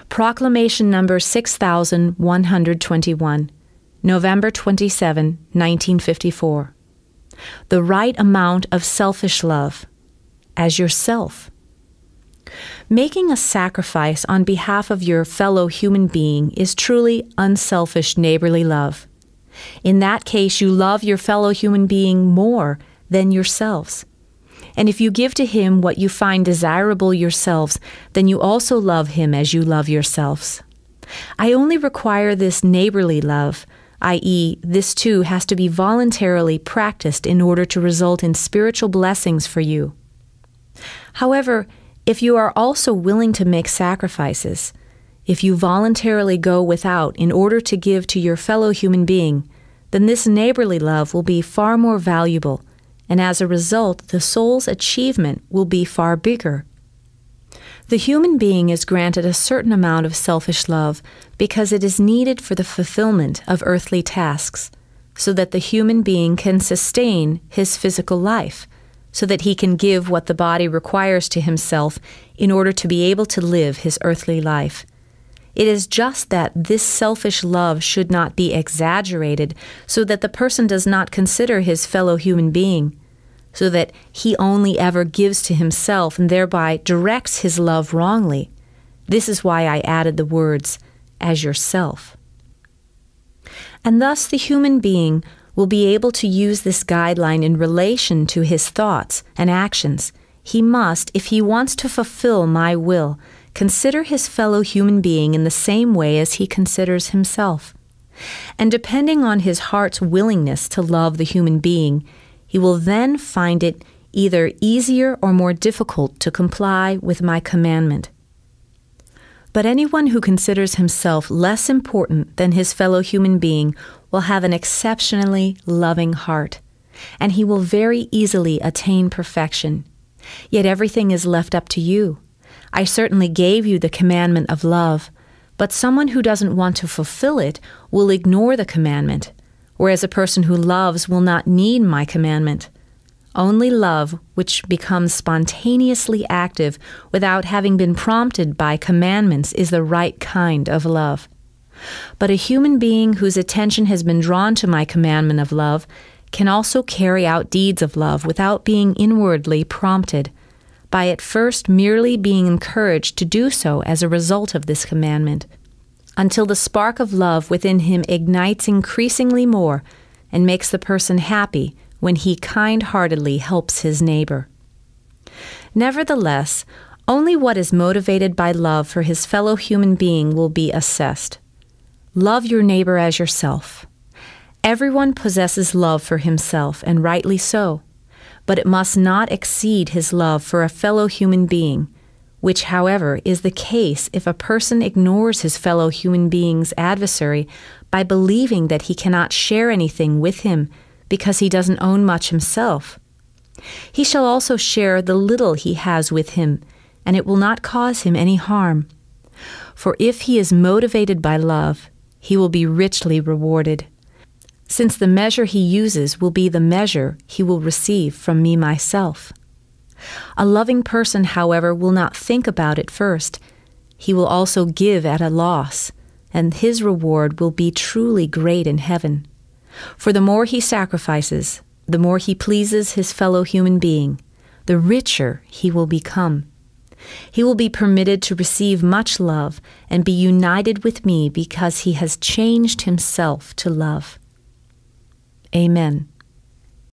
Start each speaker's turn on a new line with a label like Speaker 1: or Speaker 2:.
Speaker 1: Proclamation number 6121, November 27, 1954. The right amount of selfish love, as yourself. Making a sacrifice on behalf of your fellow human being is truly unselfish neighborly love. In that case, you love your fellow human being more than yourselves. And if you give to him what you find desirable yourselves, then you also love him as you love yourselves. I only require this neighborly love, i.e., this too has to be voluntarily practiced in order to result in spiritual blessings for you. However, if you are also willing to make sacrifices, if you voluntarily go without in order to give to your fellow human being, then this neighborly love will be far more valuable, and as a result, the soul's achievement will be far bigger. The human being is granted a certain amount of selfish love because it is needed for the fulfillment of earthly tasks, so that the human being can sustain his physical life, so that he can give what the body requires to himself in order to be able to live his earthly life. It is just that this selfish love should not be exaggerated so that the person does not consider his fellow human being, so that he only ever gives to himself and thereby directs his love wrongly. This is why I added the words, as yourself. And thus the human being will be able to use this guideline in relation to his thoughts and actions. He must, if he wants to fulfill my will, consider his fellow human being in the same way as he considers himself. And depending on his heart's willingness to love the human being, he will then find it either easier or more difficult to comply with my commandment. But anyone who considers himself less important than his fellow human being will have an exceptionally loving heart, and he will very easily attain perfection. Yet everything is left up to you. I certainly gave you the commandment of love, but someone who doesn't want to fulfill it will ignore the commandment, whereas a person who loves will not need my commandment. Only love, which becomes spontaneously active without having been prompted by commandments, is the right kind of love. But a human being whose attention has been drawn to my commandment of love can also carry out deeds of love without being inwardly prompted, by at first merely being encouraged to do so as a result of this commandment, until the spark of love within him ignites increasingly more and makes the person happy when he kind-heartedly helps his neighbor. Nevertheless, only what is motivated by love for his fellow human being will be assessed. Love your neighbor as yourself. Everyone possesses love for himself, and rightly so, but it must not exceed his love for a fellow human being, which, however, is the case if a person ignores his fellow human being's adversary by believing that he cannot share anything with him because he doesn't own much himself. He shall also share the little he has with him, and it will not cause him any harm. For if he is motivated by love, he will be richly rewarded, since the measure he uses will be the measure he will receive from me myself. A loving person, however, will not think about it first. He will also give at a loss, and his reward will be truly great in heaven. For the more he sacrifices, the more he pleases his fellow human being, the richer he will become. He will be permitted to receive much love and be united with me because he has changed himself to love. Amen.